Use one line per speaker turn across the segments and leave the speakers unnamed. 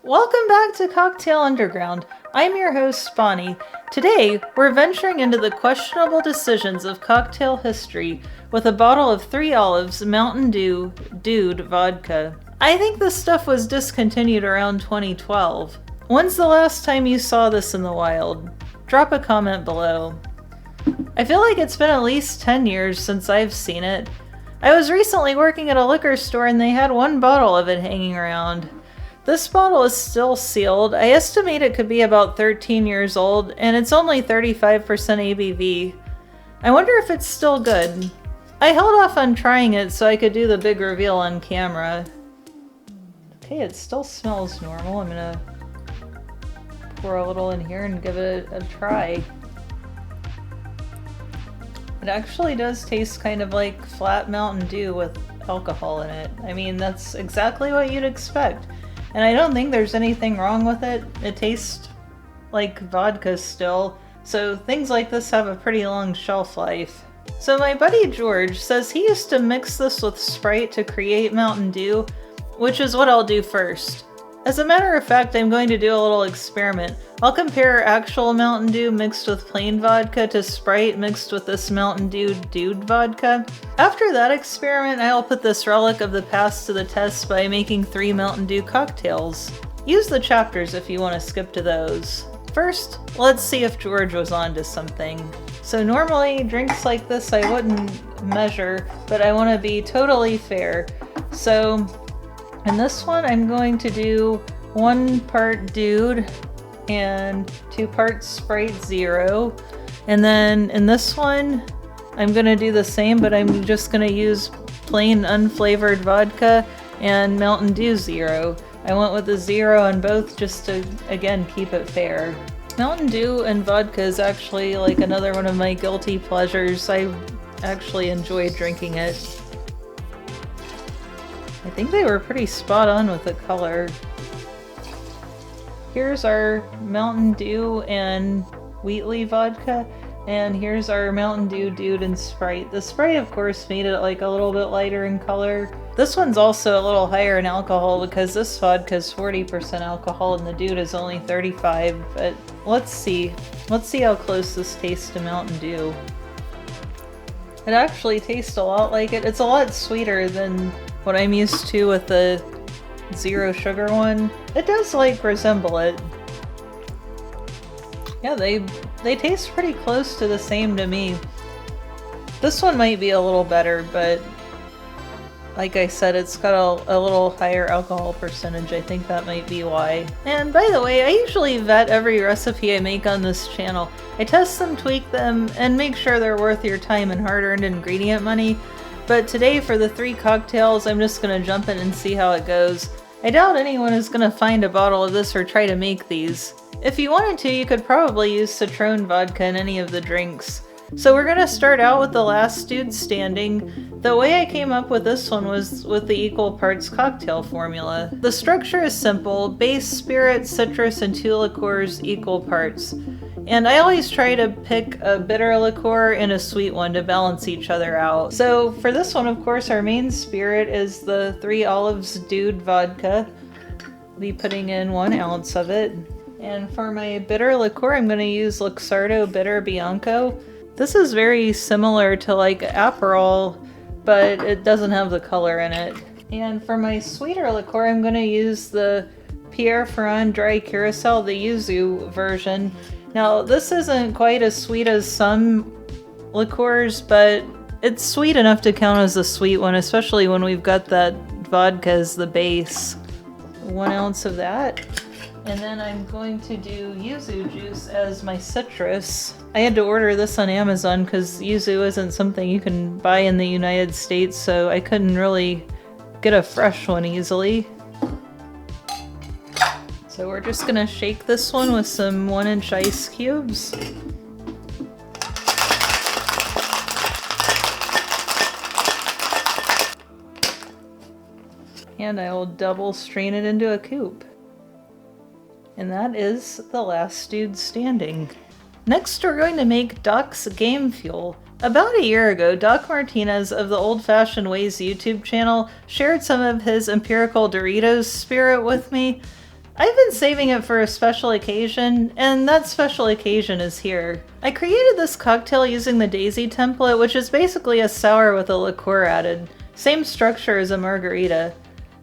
Welcome back to Cocktail Underground. I'm your host, Bonnie. Today, we're venturing into the questionable decisions of cocktail history with a bottle of 3 Olives Mountain Dew Dude Vodka. I think this stuff was discontinued around 2012. When's the last time you saw this in the wild? Drop a comment below. I feel like it's been at least 10 years since I've seen it. I was recently working at a liquor store and they had one bottle of it hanging around. This bottle is still sealed. I estimate it could be about 13 years old, and it's only 35% ABV. I wonder if it's still good. I held off on trying it so I could do the big reveal on camera. Okay, it still smells normal. I'm gonna pour a little in here and give it a try. It actually does taste kind of like flat Mountain Dew with alcohol in it. I mean, that's exactly what you'd expect. And I don't think there's anything wrong with it. It tastes like vodka still, so things like this have a pretty long shelf life. So my buddy George says he used to mix this with Sprite to create Mountain Dew, which is what I'll do first. As a matter of fact, I'm going to do a little experiment. I'll compare actual Mountain Dew mixed with plain vodka to Sprite mixed with this Mountain Dew Dude vodka. After that experiment, I'll put this relic of the past to the test by making 3 Mountain Dew cocktails. Use the chapters if you want to skip to those. First, let's see if George was onto something. So normally, drinks like this I wouldn't measure, but I want to be totally fair. So in this one, I'm going to do 1 part Dude and 2 parts Sprite Zero. And then in this one, I'm going to do the same, but I'm just going to use plain unflavored vodka and Mountain Dew Zero. I went with the zero on both just to, again, keep it fair. Mountain Dew and vodka is actually like another one of my guilty pleasures. I actually enjoy drinking it. I think they were pretty spot on with the color. Here's our Mountain Dew and Wheatley vodka, and here's our Mountain Dew Dude and Sprite. The Sprite, of course, made it like a little bit lighter in color. This one's also a little higher in alcohol because this vodka is 40% alcohol and the Dude is only 35, but let's see. Let's see how close this tastes to Mountain Dew. It actually tastes a lot like it. It's a lot sweeter than what I'm used to with the zero sugar one. It does like resemble it. Yeah, they taste pretty close to the same to me. This one might be a little better, but like I said, it's got a little higher alcohol percentage. I think that might be why. And by the way, I usually vet every recipe I make on this channel. I test them, tweak them, and make sure they're worth your time and hard-earned ingredient money. But today, for the 3 cocktails, I'm just gonna jump in and see how it goes. I doubt anyone is gonna find a bottle of this or try to make these. If you wanted to, you could probably use Citron vodka in any of the drinks. So we're gonna start out with the last dude standing. The way I came up with this one was with the equal parts cocktail formula. The structure is simple: base, spirit, citrus, and 2 liqueurs equal parts. And I always try to pick a bitter liqueur and a sweet one to balance each other out. So for this one, of course, our main spirit is the 3 Olives Dude vodka. I'll be putting in 1 ounce of it. And for my bitter liqueur, I'm going to use Luxardo Bitter Bianco. This is very similar to like Aperol, but it doesn't have the color in it. And for my sweeter liqueur, I'm going to use the Pierre Ferrand Dry Curacao, the Yuzu version. Now, this isn't quite as sweet as some liqueurs, but it's sweet enough to count as a sweet one, especially when we've got that vodka as the base. 1 ounce of that. And then I'm going to do yuzu juice as my citrus. I had to order this on Amazon because yuzu isn't something you can buy in the United States, so I couldn't really get a fresh one easily. So we're just gonna shake this one with some 1-inch ice cubes. And I will double strain it into a coupe. And that is the last dude standing. Next, we're going to make Doc's Game Fuel. About a year ago, Doc Martinez of the Old Fashioned Ways YouTube channel shared some of his Empirical Doritos spirit with me. I've been saving it for a special occasion, and that special occasion is here. I created this cocktail using the Daisy template, which is basically a sour with a liqueur added. Same structure as a margarita.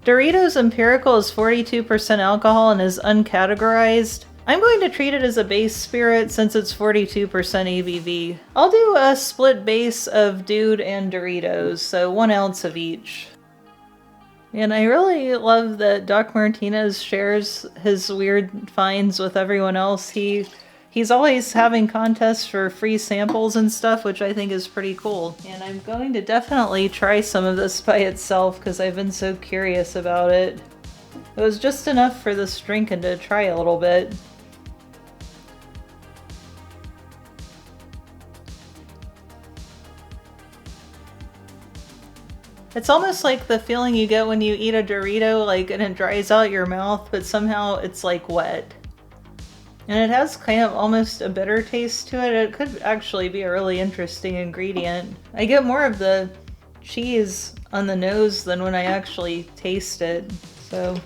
Doritos Empirical is 42% alcohol and is uncategorized. I'm going to treat it as a base spirit since it's 42% ABV. I'll do a split base of Dude and Doritos, so 1 ounce of each. And I really love that Doc Martinez shares his weird finds with everyone else. He's always having contests for free samples and stuff, which I think is pretty cool. And I'm going to definitely try some of this by itself because I've been so curious about it. It was just enough for this drink and to try a little bit. It's almost like the feeling you get when you eat a Dorito, like, and it dries out your mouth, but somehow it's like wet. And it has kind of almost a bitter taste to it. It could actually be a really interesting ingredient. I get more of the cheese on the nose than when I actually taste it. So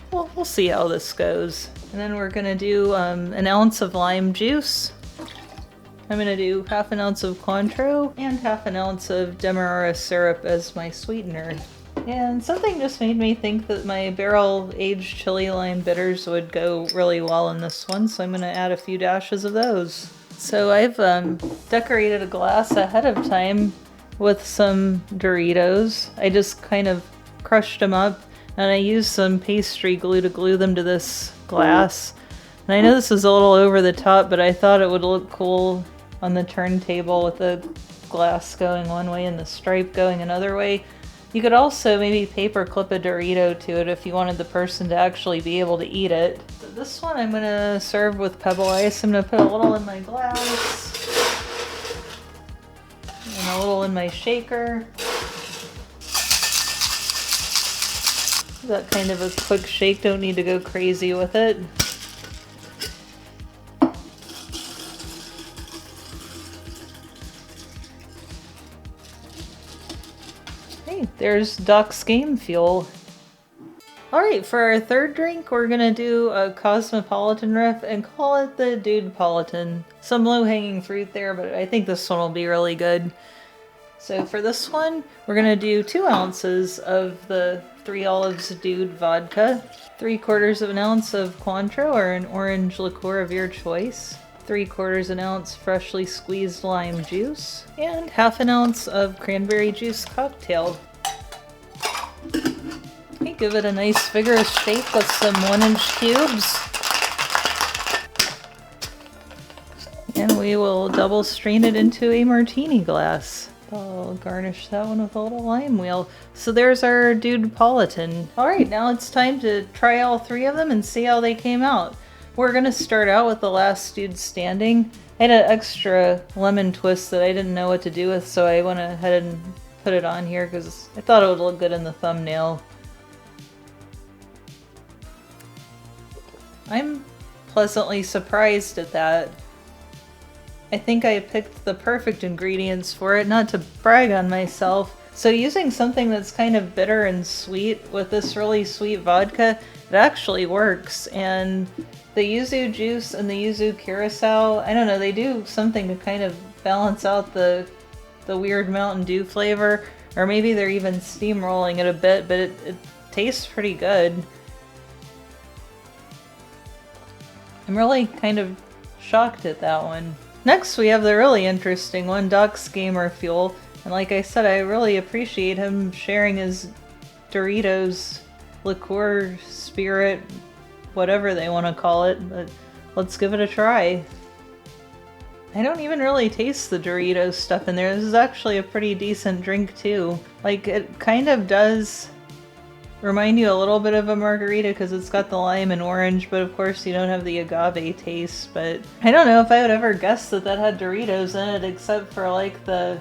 we'll see how this goes. And then we're gonna do an ounce of lime juice. I'm gonna do half an ounce of Cointreau and half an ounce of Demerara syrup as my sweetener. And something just made me think that my barrel-aged chili lime bitters would go really well in this one, so I'm gonna add a few dashes of those. So I've decorated a glass ahead of time with some Doritos. I just kind of crushed them up, and I used some pastry glue to glue them to this glass. And I know this is a little over the top, but I thought it would look cool on the turntable with the glass going one way and the stripe going another way. You could also maybe paper clip a Dorito to it if you wanted the person to actually be able to eat it. So this one I'm gonna serve with pebble ice. I'm gonna put a little in my glass and a little in my shaker. That kind of a quick shake, don't need to go crazy with it. There's Doc's game fuel. Alright, for our third drink, we're gonna do a cosmopolitan riff and call it the Dudepolitan. Some low-hanging fruit there, but I think this one will be really good. So for this one, we're gonna do 2 ounces of the 3 Olives Dude vodka, 3/4 of an ounce of Cointreau or an orange liqueur of your choice, 3/4 an ounce freshly squeezed lime juice, and half an ounce of cranberry juice cocktail. Okay, give it a nice vigorous shake with some 1-inch cubes. And we will double strain it into a martini glass. I'll garnish that one with a little lime wheel. So there's our Dudepolitan. Alright, now it's time to try all 3 of them and see how they came out. We're gonna start out with the last dude standing. I had an extra lemon twist that I didn't know what to do with, so I went ahead and put it on here because I thought it would look good in the thumbnail. I'm pleasantly surprised at that. I think I picked the perfect ingredients for it, not to brag on myself. So using something that's kind of bitter and sweet with this really sweet vodka, it actually works. And the yuzu juice and the yuzu curacao, I don't know, they do something to kind of balance out the weird Mountain Dew flavor. Or maybe they're even steamrolling it a bit, but it tastes pretty good. I'm really kind of shocked at that one. Next we have the really interesting one, Doc's Gamer Fuel. And like I said, I really appreciate him sharing his Doritos liqueur spirit, whatever they want to call it, but let's give it a try. I don't even really taste the Doritos stuff in there. This is actually a pretty decent drink too. Like, it kind of does remind you a little bit of a margarita because it's got the lime and orange, but of course you don't have the agave taste. But I don't know if I would ever guess that that had Doritos in it, except for like the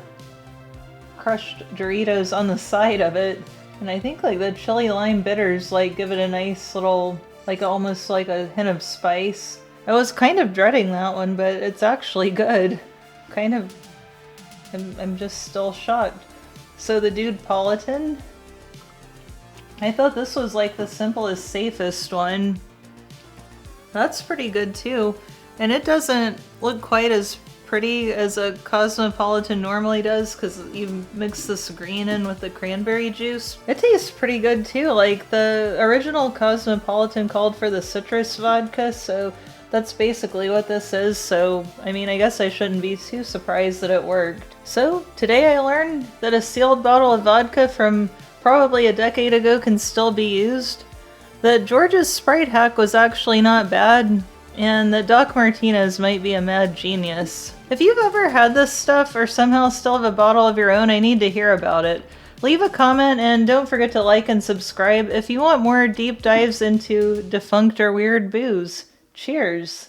crushed Doritos on the side of it. And I think like the chili lime bitters like give it a nice little, like almost like a hint of spice. I was kind of dreading that one, but it's actually good. Kind of, I'm just still shocked. So the Dudepolitan, I thought this was like the simplest, safest one, That's pretty good too. And it doesn't look quite as pretty as a Cosmopolitan normally does because you mix this green in with the cranberry juice. It tastes pretty good too. Like the original Cosmopolitan called for the citrus vodka, so that's basically what this is. So, I mean, I guess I shouldn't be too surprised that it worked. So, today I learned that a sealed bottle of vodka from probably a decade ago can still be used, that George's Sprite hack was actually not bad, and that Doc Martinez might be a mad genius. If you've ever had this stuff or somehow still have a bottle of your own, I need to hear about it. Leave a comment and don't forget to like and subscribe if you want more deep dives into defunct or weird booze. Cheers!